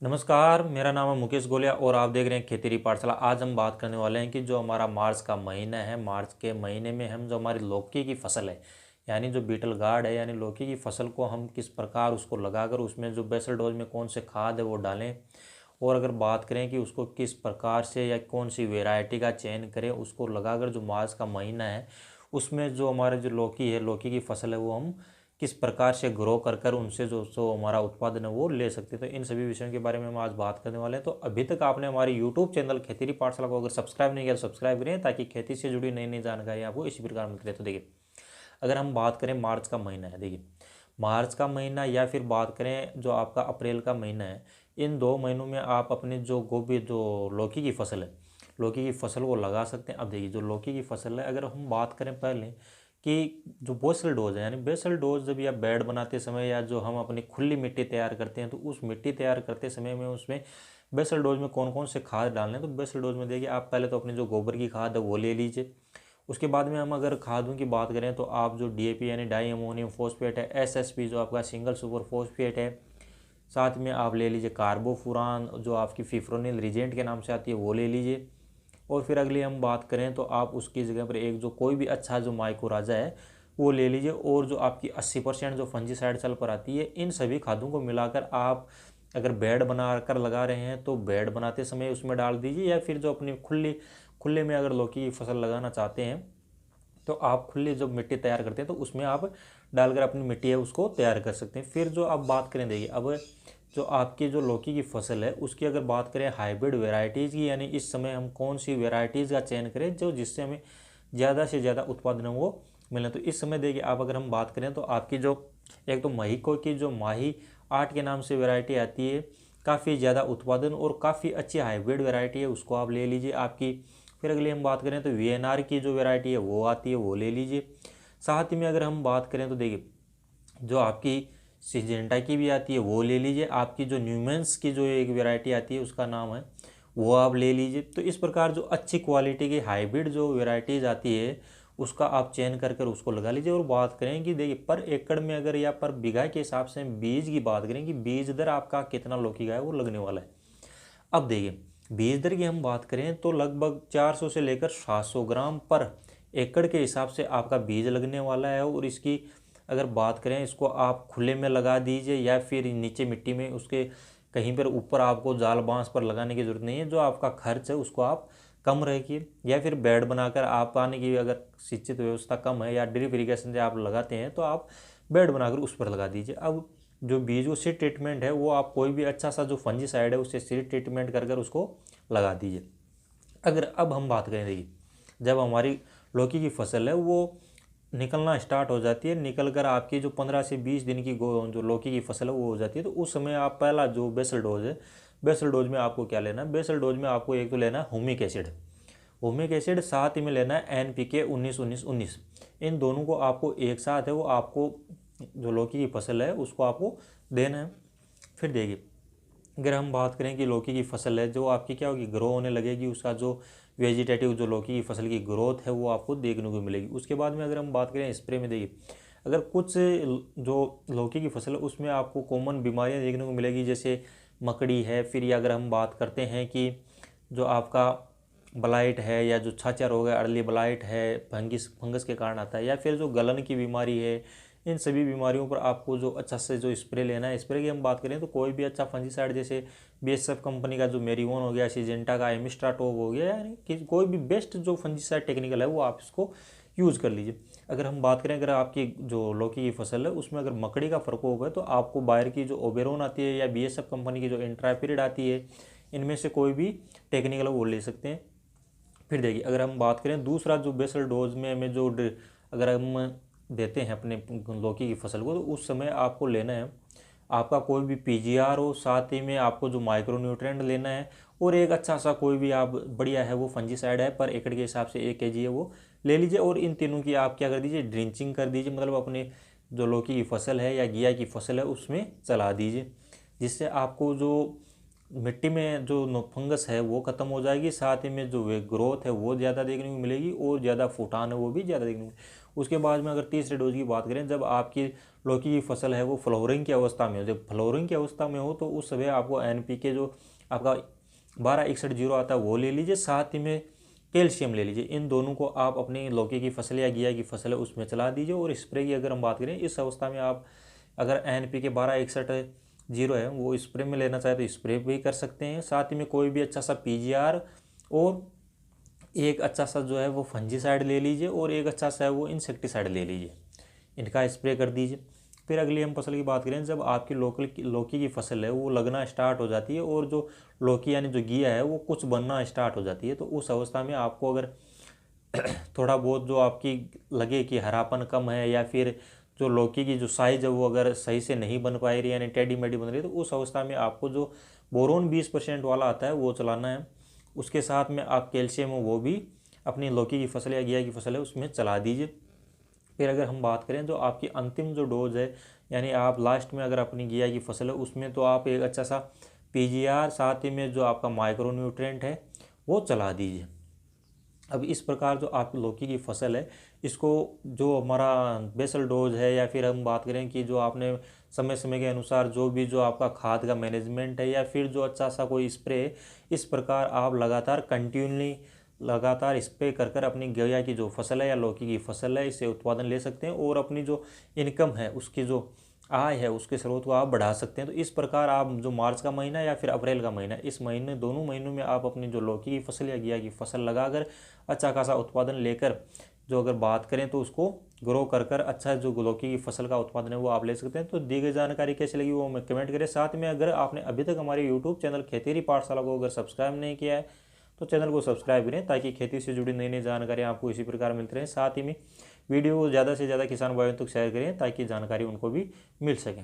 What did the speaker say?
नमस्कार, मेरा नाम है मुकेश गोलिया और आप देख रहे हैं खेती पाठशाला। आज हम बात करने वाले हैं कि जो हमारा मार्च का महीना है, मार्च के महीने में हम जो हमारी लौकी की फसल है, यानी जो बीटल गार्ड है, यानी लौकी की फसल को हम किस प्रकार उसको लगाकर उसमें जो बेसल डोज में कौन से खाद है वो डालें। और अगर बात करें कि उसको किस प्रकार से या कौन सी वेराइटी का चयन करें उसको लगाकर, जो मार्च का महीना है उसमें जो हमारे जो लौकी है, लौकी की फसल है, वो हम किस प्रकार से ग्रो कर कर उनसे जो हमारा उत्पादन है वो ले सकते हैं। तो इन सभी विषयों के बारे में हम आज बात करने वाले हैं। तो अभी तक आपने हमारे यूट्यूब चैनल खेती पाठशाला को अगर सब्सक्राइब नहीं किया तो सब्सक्राइब करें, ताकि खेती से जुड़ी नई नई जानकारी आपको इसी प्रकार मिलती रहे। तो देखिए, अगर हम बात करें मार्च का महीना है, देखिए मार्च का महीना या फिर बात करें जो आपका अप्रैल का महीना है, इन 2 महीनों में आप अपने जो गोभी जो लौकी की फसल है, लौकी की फसल को लगा सकते हैं। अब देखिए, जो लौकी की फसल है, अगर हम बात करें पहले कि जो बेसल डोज है, यानी बेसल डोज जब या बेड बनाते समय या जो हम अपनी खुली मिट्टी तैयार करते हैं, तो उस मिट्टी तैयार करते समय में उसमें बेसल डोज में कौन कौन से खाद डालने हैं। तो बेसल डोज में देखिए, आप पहले तो अपनी जो गोबर की खाद है वो ले लीजिए। उसके बाद में हम अगर खादों की बात करें तो आप जो डीएपी यानी डाई अमोनियम फॉस्फेट है, एसएसपी जो आपका सिंगल सुपर फॉस्फेट है, साथ में आप ले लीजिए कार्बोफुरान जो आपकी फिफ्रोनिल रिजेंट के नाम से आती है वो ले लीजिए। और फिर अगली हम बात करें तो आप उसकी जगह पर एक जो कोई भी अच्छा जो माइकोराजा है वो ले लीजिए। और जो आपकी 80% जो फंजीसाइड चल पर आती है, इन सभी खादों को मिलाकर आप अगर बेड बना कर लगा रहे हैं तो बेड बनाते समय उसमें डाल दीजिए, या फिर जो अपनी खुले में अगर लौकी की फसल लगाना चाहते हैं तो आप खुली जब मिट्टी तैयार करते हैं तो उसमें आप डालकर अपनी मिट्टी है उसको तैयार कर सकते हैं। फिर जो आप बात करें, देखिए अब जो आपकी जो लौकी की फसल है उसकी अगर बात करें हाइब्रिड वेराइटीज़ की, यानी इस समय हम कौन सी वेराइटीज़ का चयन करें जो जिससे हमें ज़्यादा से ज़्यादा उत्पादन वो मिले। तो इस समय देखिए, आप अगर हम बात करें तो आपकी जो एक तो महिको की जो माही 8 के नाम से वेराइटी आती है, काफ़ी ज़्यादा उत्पादन और काफ़ी अच्छी हाइब्रिड वेराइटी है, उसको आप ले लीजिए आपकी। फिर अगली हम बात करें तो वीएनआर की जो वेराइटी है वो आती है, वो ले लीजिए। साथ ही में अगर हम बात करें तो देखिए, जो आपकी सिजेंटा की भी आती है वो ले लीजिए। आपकी जो न्यूमेंस की जो एक वैरायटी आती है उसका नाम है, वो आप ले लीजिए। तो इस प्रकार जो अच्छी क्वालिटी की हाइब्रिड जो वैरायटीज़ आती है उसका आप चयन कर कर उसको लगा लीजिए। और बात करें कि देखिए पर एकड़ में अगर या पर बीघा के हिसाब से बीज की बात करें कि बीज दर आपका कितना लौकी का है वो लगने वाला है। अब देखिए, बीज दर की हम बात करें तो लगभग 400 से लेकर 700 ग्राम पर एकड़ के हिसाब से आपका बीज लगने वाला है। और इसकी अगर बात करें, इसको आप खुले में लगा दीजिए या फिर नीचे मिट्टी में उसके कहीं पर ऊपर आपको जाल बांस पर लगाने की ज़रूरत नहीं है। जो आपका खर्च है उसको आप कम रखिए, या फिर बेड बनाकर आप पानी की अगर सिंचित व्यवस्था कम है या ड्रिप इरीगेशन से आप लगाते हैं तो आप बेड बनाकर उस पर लगा दीजिए। अब जो बीज को सीड ट्रीटमेंट है वो आप कोई भी अच्छा सा जो फंजीसाइड है उससे सीड ट्रीटमेंट कर कर उसको लगा दीजिए। अगर अब हम बात करें, देखिए जब हमारी लौकी की फसल है वो निकलना स्टार्ट हो जाती है, निकल कर आपकी जो 15 से 20 दिन की जो लौकी की फसल है वो हो जाती है, तो उस समय आप पहला जो बेसल डोज है, बेसल डोज में आपको क्या लेना है, बेसल डोज में आपको एक तो लेना है हुमिक एसिड, हुमिक एसिड, साथ ही में लेना है एनपीके 19-19-19। इन दोनों को आपको एक साथ है वो आपको जो लौकी की फसल है उसको आपको देना है। फिर देखिए, अगर हम बात करें कि लौकी की फसल है जो आपकी क्या होगी, ग्रो होने लगेगी, उसका जो वेजिटेटिव जो लौकी की फसल की ग्रोथ है वो आपको देखने को मिलेगी। उसके बाद में अगर हम बात करें स्प्रे में, देखिए अगर कुछ जो लौकी की फसल है उसमें आपको कॉमन बीमारियां देखने को मिलेगी, जैसे मकड़ी है, फिर या अगर हम बात करते हैं कि जो आपका ब्लाइट है या जो छाछा रोग है, अर्ली ब्लाइट है, फंगस के कारण आता है, या फिर जो गलन की बीमारी है, इन सभी बीमारियों पर आपको जो अच्छा से जो स्प्रे लेना है। स्प्रे की हम बात करें तो कोई भी अच्छा फंजीसाइड, जैसे बीएसएफ कंपनी का जो मेरीवन हो गया, सिजेंटा का एमिस्ट्राटोप हो गया, यानी कि कोई भी बेस्ट जो फंजीसाइड टेक्निकल है वो आप इसको यूज़ कर लीजिए। अगर हम बात करें, अगर आपकी जो लौकी की फसल है उसमें अगर मकड़ी का प्रकोप है तो आपको बायर की जो ओबेरोन आती है या बीएसएफ कंपनी की जो इंट्रापिरिड आती है, इनमें से कोई भी टेक्निकल वो ले सकते हैं। फिर देखिए, अगर हम बात करें दूसरा जो बेसल डोज में हमें जो अगर हम देते हैं अपने लौकी की फसल को, तो उस समय आपको लेना है आपका कोई भी पीजीआर हो, साथ ही में आपको जो माइक्रो न्यूट्रेंट लेना है, और एक अच्छा सा कोई भी आप बढ़िया है वो फंजीसाइड है पर एकड़ के हिसाब से 1 kg है वो ले लीजिए। और इन तीनों की आप क्या कर दीजिए, ड्रिंचिंग कर दीजिए, मतलब अपने जो लौकी की फसल है या घिया की फसल है उसमें चला दीजिए, जिससे आपको जो मिट्टी में जो फंगस है वो ख़त्म हो जाएगी, साथ ही में जो वे ग्रोथ है वो ज़्यादा देखने को मिलेगी और ज़्यादा फुटान है वो भी ज़्यादा देखने को मिलेगी। उसके बाद में अगर तीसरे डोज की बात करें, जब आपकी लौकी की फसल है वो फ्लावरिंग की अवस्था में हो, जब फ्लावरिंग की अवस्था में हो तो उस समय आपको NPK जो आपका 1261 आता है वो ले लीजिए, साथ ही में कैल्शियम ले लीजिए। इन दोनों को आप अपनी लौकी की फसल या घिया की फसल है उसमें चला दीजिए। और स्प्रे की अगर हम बात करें, इस अवस्था में आप अगर NPK 1261 है वो स्प्रे में लेना चाहे तो स्प्रे भी कर सकते हैं। साथ ही में कोई भी अच्छा सा PGR और एक अच्छा सा जो है वो फंजीसाइड ले लीजिए और एक अच्छा सा है वो इंसेक्टिसाइड ले लीजिए, इनका स्प्रे कर दीजिए। फिर अगली हम फसल की बात करें, जब आपकी लौकी की फसल है वो लगना स्टार्ट हो जाती है और जो लौकी यानी जो घिया है वो कुछ बनना स्टार्ट हो जाती है, तो उस अवस्था में आपको अगर थोड़ा बहुत जो आपकी लगे कि हरापन कम है या फिर जो लौकी की जो साइज है वो अगर सही से नहीं बन पाई रही यानी टेढ़ी मेढ़ी बन रही है, तो उस अवस्था में आपको जो बोरोन 20% वाला आता है वो चलाना है। उसके साथ में आप कैल्शियम वो भी अपनी लौकी की फसल या घिया की फसल है उसमें चला दीजिए। फिर अगर हम बात करें जो आपकी अंतिम जो डोज है, यानी आप लास्ट में अगर अपनी घिया की फसल है उसमें तो आप एक अच्छा सा PGR साथ ही में जो आपका माइक्रो न्यूट्रेंट है वो चला दीजिए। अब इस प्रकार जो आपकी लौकी की फसल है इसको जो हमारा बेसल डोज है या फिर हम बात करें कि जो आपने समय समय के अनुसार जो भी जो आपका खाद का मैनेजमेंट है या फिर जो अच्छा सा कोई स्प्रे, इस प्रकार आप लगातार कंटिन्यूली लगातार स्प्रे कर कर अपनी घिया की जो फसल है या लौकी की फसल है इससे उत्पादन ले सकते हैं और अपनी जो इनकम है उसकी जो आय है उसके स्रोत को आप बढ़ा सकते हैं। तो इस प्रकार आप जो मार्च का महीना या फिर अप्रैल का महीना, इस महीने दोनों महीनों में आप अपनी जो लौकी की फसल या घिया की फसल लगाकर अच्छा खासा उत्पादन लेकर जो अगर बात करें तो उसको ग्रो कर कर अच्छा जो लौकी की फसल का उत्पादन है वो आप ले सकते हैं। तो दी गई जानकारी कैसी लगी वो हमें कमेंट करें। साथ में अगर आपने अभी तक हमारे यूट्यूब चैनल खेतीरी पाठशाला को अगर सब्सक्राइब नहीं किया है तो चैनल को सब्सक्राइब करें ताकि खेती से जुड़ी नई नई जानकारियाँ आपको इसी प्रकार मिलती रहें। साथ ही में वीडियो को ज़्यादा से ज़्यादा किसान भाइयों तक शेयर करें ताकि जानकारी उनको भी मिल सके।